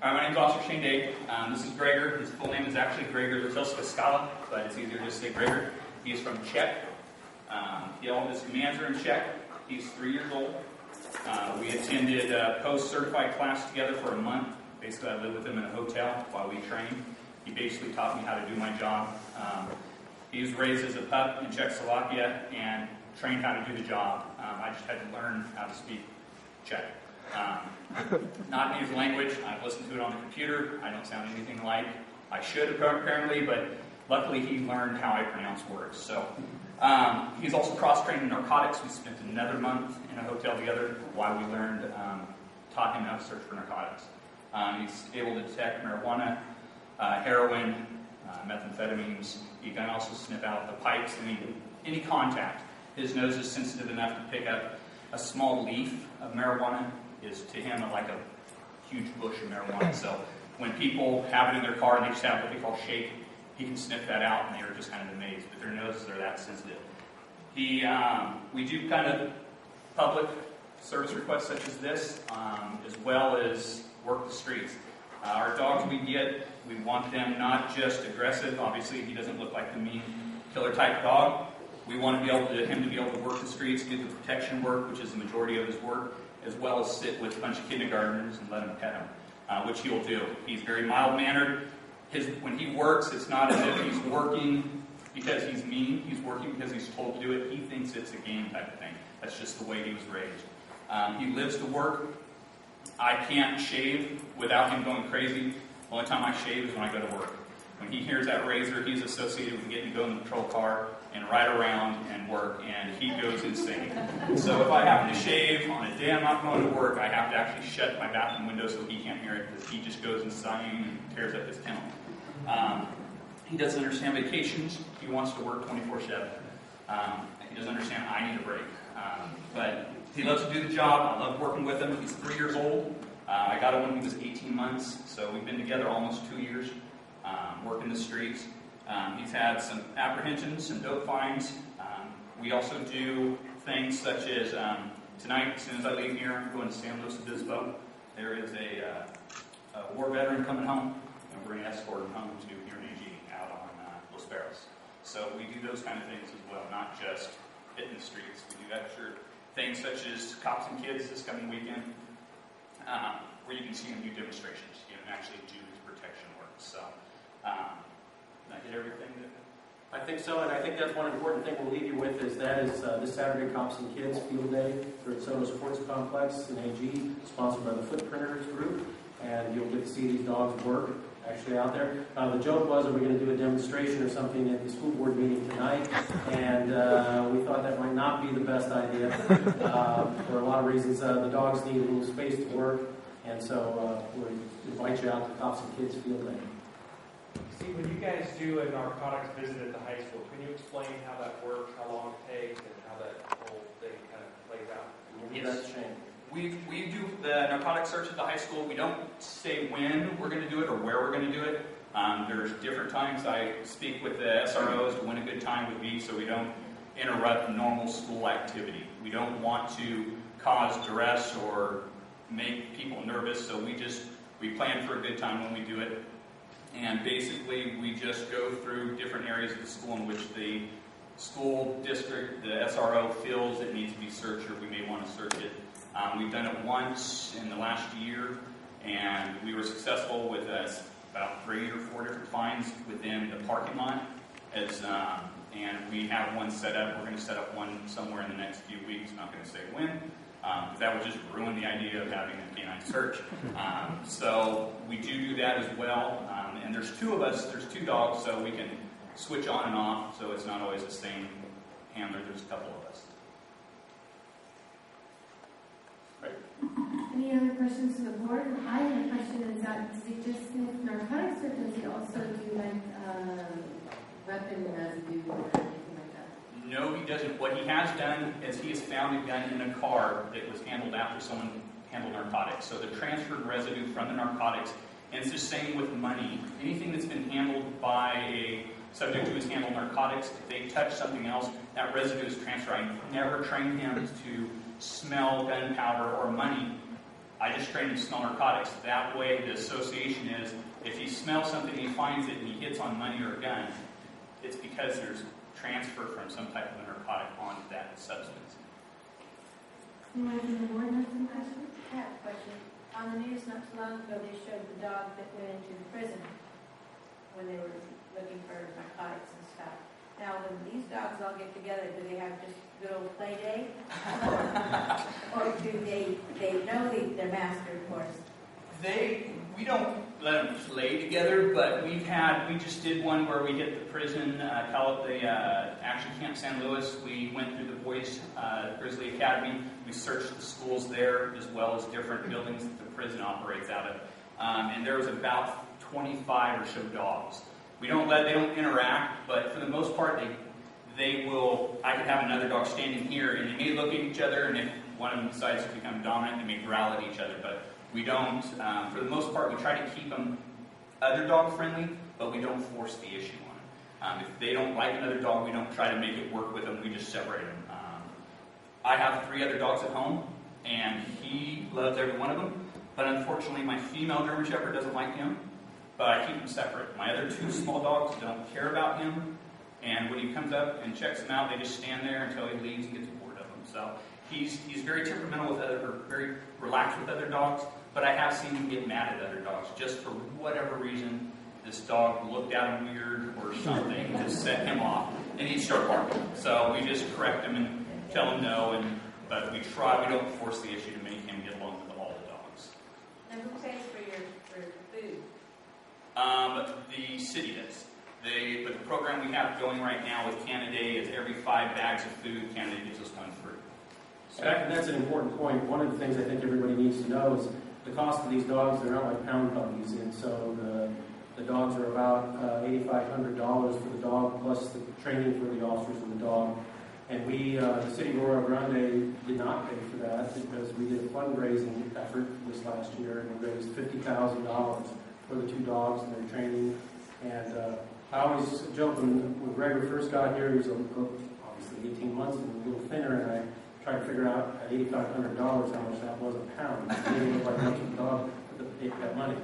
My name's Officer Shane Day. This is Gregor. His full name is actually Gregor Scala, but it's easier to say Gregor. He's from Czech. All of his commands are in Czech. He's 3 years old. We attended a post-certified class together for a month. Basically, I lived with him in a hotel while we trained. He basically taught me how to do my job. He was raised as a pup in Czechoslovakia and trained how to do the job. I just had to learn how to speak Czech. Not in his language. I've listened to it on the computer. I don't sound anything like I should apparently, but luckily he learned how I pronounce words. So he's also cross-trained in narcotics. We spent another month in a hotel together while we learned, taught him how to search for narcotics. He's able to detect marijuana, heroin, methamphetamines. He can also sniff out the pipes, any contact. His nose is sensitive enough to pick up a small leaf of marijuana is to him like a huge bush of marijuana. So when people have it in their car and they just have what they call shake, he can sniff that out, and they're just kind of amazed. But their noses are that sensitive. We do kind of public service requests such as this, as well as work the streets. Our dogs we get, we want them not just aggressive. Obviously, he doesn't look like the mean killer type dog. We want him to be able to work the streets, do the protection work, which is the majority of his work, as well as sit with a bunch of kindergartners and let him pet him, which he'll do. He's very mild-mannered. When he works, it's not as if he's working because he's mean. He's working because he's told to do it. He thinks it's a game type of thing. That's just the way he was raised. He lives to work. I can't shave without him going crazy. The only time I shave is when I go to work. When he hears that razor, he's associated with getting to go in the patrol car and ride around and work, and he goes insane. So if I happen to shave on a day I'm not going to work, I have to actually shut my bathroom window so he can't hear it, because he just goes insane and tears up his kennel. He doesn't understand vacations. He wants to work 24/7. He doesn't understand I need a break. But he loves to do the job. I love working with him. He's 3 years old. I got him when he was 18 months, so we've been together almost 2 years, working the streets. He's had some apprehensions, some dope fines. We also do things such as, tonight, as soon as I leave here, I'm going to San Luis Obispo. There is a war veteran coming home, and we're going to escort him home to here in AG, out on Los Barros. So we do those kind of things as well, not just hitting the streets. We do extra things such as Cops and Kids this coming weekend, where you can see him do demonstrations, and actually do his protection work. So, I did everything that... I think so, and I think that's one important thing we'll leave you with is this Saturday Cops and Kids Field Day for the Soto Sports Complex in AG, sponsored by the Footprinters Group, and you'll get to see these dogs work actually out there. The joke was, are we going to do a demonstration or something at the school board meeting tonight? And we thought that might not be the best idea for a lot of reasons. The dogs need a little space to work, and so we invite you out to Cops and Kids Field Day. See, when you guys do a narcotics visit at the high school, can you explain how that works, how long it takes, and how that whole thing kind of plays out? Yes. We do the narcotics search at the high school. We don't say when we're going to do it or where we're going to do it. There's different times I speak with the SROs to when a good time would be, so we don't interrupt normal school activity. We don't want to cause duress or make people nervous, so we plan for a good time when we do it. And basically, we just go through different areas of the school in which the school district, the SRO, feels it needs to be searched, or we may want to search it. We've done it once in the last year, and we were successful with about 3 or 4 different fines within the parking lot. And we have one set up. We're going to set up one somewhere in the next few weeks. I'm not going to say when. That would just ruin the idea of having a canine search. So we do that as well. And there's 2 of us, there's 2 dogs, so we can switch on and off, so it's not always the same handler. There's a couple of us. Right. Any other questions from the board? I have a question, is that, does he just sniff narcotics, or does he also do weapon residue or anything like that? No, he doesn't. What he has done is he has found a gun in a car that was handled after someone handled narcotics. So the transferred residue from the narcotics, and it's the same with money. Anything that's been handled by a subject who has handled narcotics, if they touch something else, that residue is transferred. I never trained him to smell gunpowder or money I just train him to smell narcotics. That way, the association is, if he smells something, he finds it, and he hits on money or a gun, it's because there's transfer from some type of a narcotic onto that substance. Anyone from the board have some questions? I have a question. On the news not too long ago, they showed the dog that went into the prison when they were looking for narcotics and stuff. Now, when these dogs all get together, do they have just good old play day? Or do they know their master, of course? We don't let them play together, but we just did one where we hit the prison, Action Camp San Luis. We went through the Boys Grizzly Academy. We searched the schools there, as well as different buildings that the prison operates out of. And there was about 25 or so dogs. They don't interact, but for the most part, they will. I could have another dog standing here, and they may look at each other, and if one of them decides to become dominant, they may growl at each other, but we don't, for the most part, we try to keep them other dog friendly, but we don't force the issue on them. If they don't like another dog, we don't try to make it work with them, we just separate them. I have 3 other dogs at home, and he loves every one of them, but unfortunately my female German Shepherd doesn't like him, but I keep them separate. My other 2 small dogs don't care about him, and when he comes up and checks them out, they just stand there until he leaves and gets bored of them. So he's very temperamental very relaxed with other dogs, but I have seen him get mad at other dogs just for whatever reason. This dog looked at him weird or something to set him off, and he'd start barking. So we just correct him and tell him no, but we don't force the issue to make him get along with all the dogs. And who pays for food? The city does. The program we have going right now with Canada is every 5 bags of food, Canada gives us one free. So, And that's an important point. One of the things I think everybody needs to know is the cost of these dogs. They're not like pound puppies, and so the dogs are about $8,500 for the dog, plus the training for the officers of the dog. And we, the city of Arroyo Grande, did not pay for that because we did a fundraising effort this last year, and we raised $50,000 for the 2 dogs and their training. And I always joke when Gregor first got here, he was obviously 18 months and a little thinner, and I tried to figure out at $8,500 how much that was a pound. It didn't look like much of a dog for that money.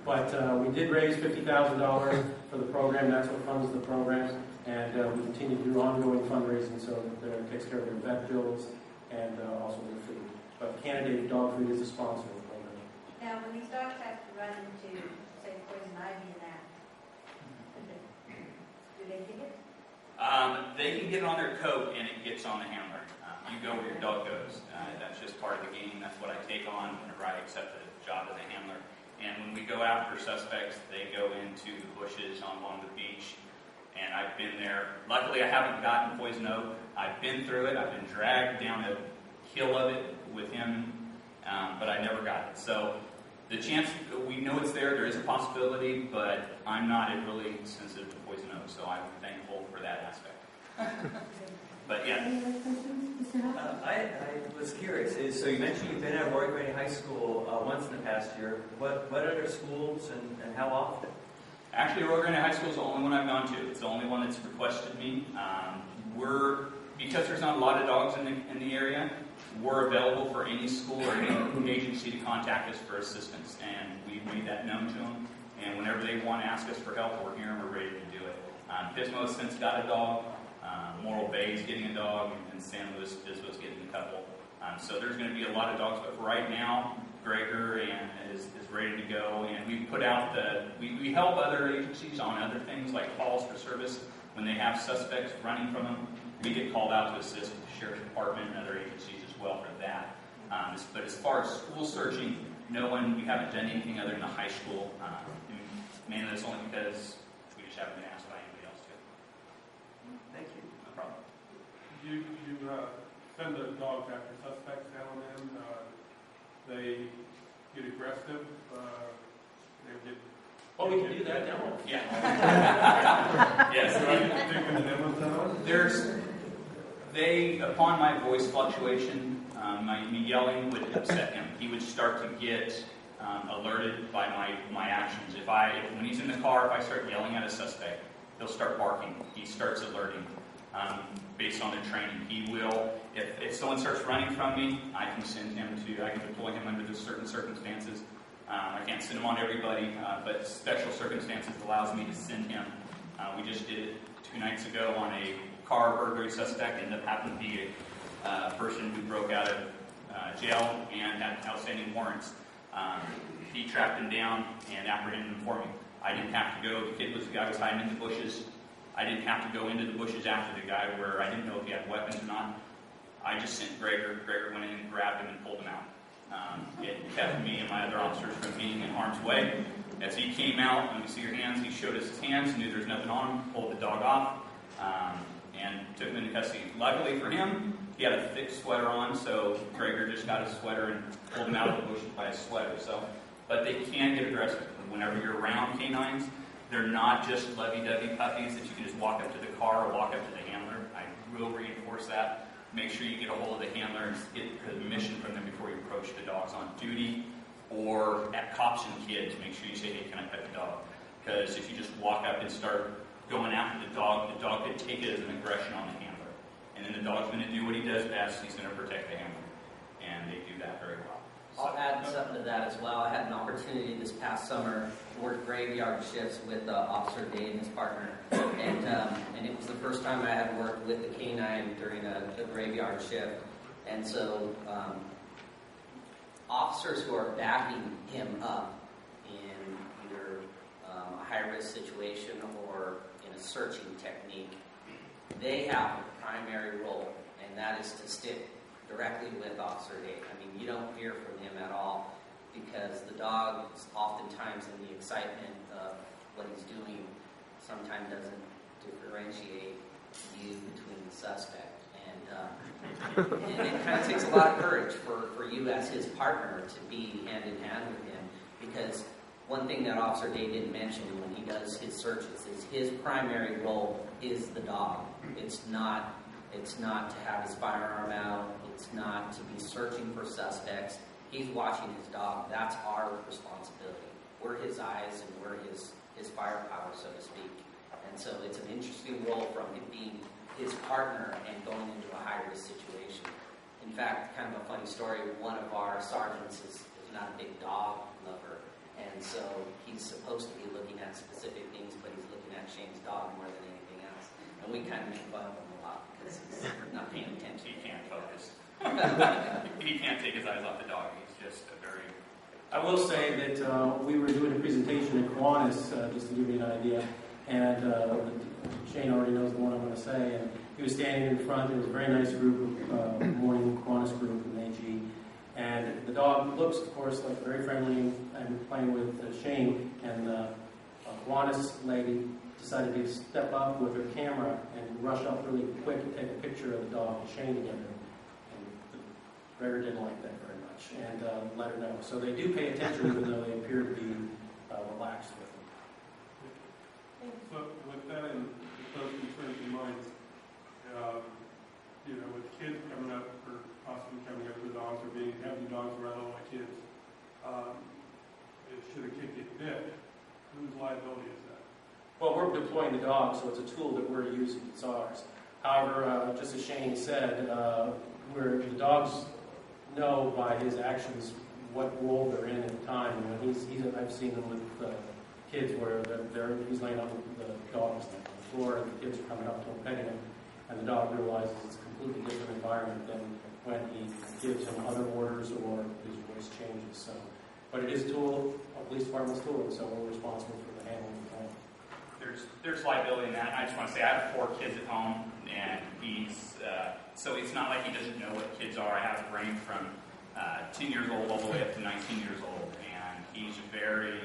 But we did raise $50,000 for the program. That's what funds the program. And we continue to do ongoing fundraising so that it takes care of their vet bills and also their food. But Canada Dog Food is a sponsor of the program. Now, when these dogs have to run into, say, poison ivy and that, do they get it? They can get it on their coat, and it gets on the handler. You go where your dog goes. That's just part of the game. That's what I take on whenever I accept the job as a handler. And when we go after suspects, they go into the bushes along the beach. And I've been there. Luckily, I haven't gotten poison oak. I've been through it. I've been dragged down the hill of it with him, but I never got it. So the chance, we know it's there. There is a possibility, but I'm not really sensitive to poison oak, so I'm thankful for that aspect. But yeah. Any other questions? Mr. Huff? I was curious. So you mentioned you've been at Arroyo Grande High School once in the past year. What other schools and how often? Actually, Arroyo Grande High School is the only one I've gone to. It's the only one that's requested me. Because there's not a lot of dogs in the area, we're available for any school or any agency to contact us for assistance. And we've made that known to them. And whenever they want to ask us for help, we're here and we're ready to do it. Pismo's since got a dog. Morro Bay's getting a dog, and San Luis Obispo's getting a couple. So there's going to be a lot of dogs, but right now, Gregor is ready to go, and we put out we help other agencies on other things like calls for service. When they have suspects running from them, we get called out to assist the Sheriff's Department and other agencies as well for that. But as far as school searching, we haven't done anything other than the high school. Mainly that's only because we just haven't been asked by anybody else to. Thank you. No problem. You send the dogs after suspects down in, they get aggressive, they get... Well, we can do that now. Yeah. Yes. Upon my voice fluctuation, me yelling would upset him. He would start to get alerted by my actions. When he's in the car, if I start yelling at a suspect, he'll start barking. He starts alerting. based on their training. He will, if someone starts running from me, I can deploy him under certain circumstances. I can't send him on everybody, but special circumstances allows me to send him. We just did it 2 nights ago on a car burglary suspect, ended up happening to be a person who broke out of jail and had outstanding warrants. He tracked him down and apprehended him for me. I didn't have to go. The guy was hiding in the bushes. I didn't have to go into the bushes after the guy where I didn't know if he had weapons or not. I just sent Gregor. Gregor went in and grabbed him and pulled him out. It kept me and my other officers from being in harm's way. As he came out, let me see your hands, he showed us his hands, knew there was nothing on him, pulled the dog off, and took him into custody. Luckily for him, he had a thick sweater on, so Gregor just got his sweater and pulled him out of the bushes by his sweater. But they can get aggressive. Whenever you're around canines, they're not just lovey-dovey puppies that you can just walk up to the car or walk up to the handler. I will reinforce that. Make sure you get a hold of the handler and get permission from them before you approach the dogs on duty or at cops and kids. Make sure you say, hey, can I pet the dog? Because if you just walk up and start going after the dog could take it as an aggression on the handler. And then the dog's going to do what he does best. He's going to protect the handler. And they do that very well. I'll add something to that as well. I had an opportunity this past summer to work graveyard shifts with Officer Dave and his partner. And it was the first time I had worked with the canine during a graveyard shift. And so officers who are backing him up in either a high-risk situation or in a searching technique, they have a primary role, and that is to stick directly with Officer Dave. I mean, you don't hear from him at all because the dog, oftentimes in the excitement of what he's doing, sometimes doesn't differentiate you between the suspect. And it kind of takes a lot of courage for you as his partner to be hand in hand with him, because one thing that Officer Dave didn't mention when he does his searches is his primary role is the dog. It's not to have his firearm out. It's not to be searching for suspects. He's watching his dog. That's our responsibility. We're his eyes and we're his firepower, so to speak. And so it's an interesting role from him being his partner and going into a high-risk situation. In fact, kind of a funny story, one of our sergeants is not a big dog lover, and so he's supposed to be looking at specific things, but he's looking at Shane's dog more than anything else. And we kind of make fun of him a lot because he's not paying attention. He can't focus. He can't take his eyes off the dog. He's just a very... I will say that we were doing a presentation at Kiwanis, just to give you an idea, and Shane already knows the one I'm going to say, and he was standing in front. There was a very nice group of morning Kiwanis group from AG, and the dog looks, of course, like very friendly and playing with Shane, and a Kiwanis lady decided to step up with her camera and rush up really quick and take a picture of the dog and Shane together. And Gregor didn't like that very much, and let her know. So they do pay attention, even though they appear to be relaxed with them. So with that and those concerns in mind, with kids coming up or possibly coming up with dogs or having dogs around all my kids, should a kid get bit, whose liability is that? Well, we're deploying the dog, so it's a tool that we're using. It's ours. However, just as Shane said, where the dogs know by his actions what role they're in at the time. And when I've seen them with kids where he's laying on the dog is laying on the floor, and the kids are coming up to him, petting him, and the dog realizes it's a completely different environment than when he gives him other orders or his voice changes. So, but it is a tool, a police department's tool, and so we're responsible for the handling of that. There's liability in that. I just want to say I have 4 kids at home, and so it's not like he doesn't know what kids are. I have a range from 10 years old all the way up to 19 years old, and he's very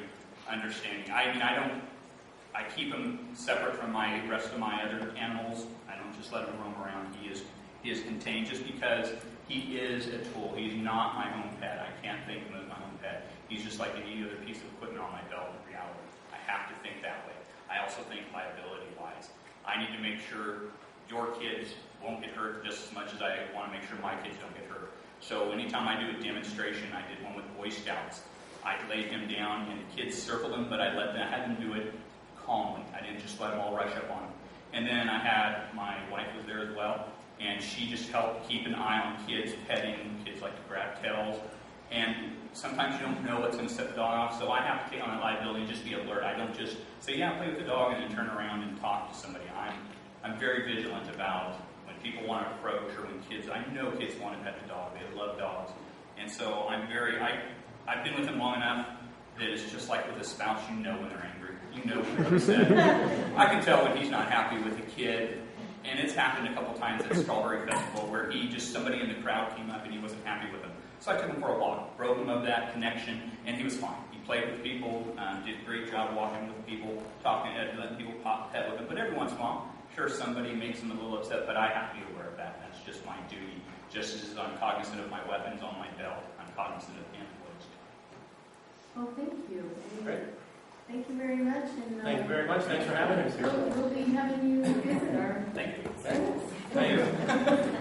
understanding. I keep him separate from my rest of my other animals. I don't just let him roam around. He is contained just because he is a tool. He's not my own pet. I can't think of him as my own pet. He's just like any other piece of equipment on my belt in reality. I have to think that way. I also think liability-wise. I need to make sure your kids won't get hurt just as much as I want to make sure my kids don't get hurt. So anytime I do a demonstration, I did one with Boy Scouts. I laid him down and the kids circled him, but I had them do it calmly. I didn't just let them all rush up on him. And then I had my wife was there as well, and she just helped keep an eye on kids, petting. Kids like to grab tails, and sometimes you don't know what's going to set the dog off, so I have to take on that liability and just be alert. I don't just say, yeah, play with the dog, and then turn around and talk to somebody. I'm very vigilant about when people want to approach, or when kids, I know kids want to pet the dog, they love dogs. And so I've been with them long enough that it's just like with a spouse, you know when they're angry. You know when they're upset. I can tell when he's not happy with a kid. And it's happened a couple times at Strawberry Festival where somebody in the crowd came up and he wasn't happy with him. So I took him for a walk, broke him of that connection, and he was fine. He played with people, did a great job walking with people, talking, letting people pet with him. But every once in a while, sure, somebody makes him a little upset, but I have to be aware of that. That's just my duty. Just as I'm cognizant of my weapons on my belt, I'm cognizant of handlers. Well, thank you. Great. Thank you very much. And, Thank you very much. Thanks for having us here. We'll be having you visit our Thank you. schools. Thank you.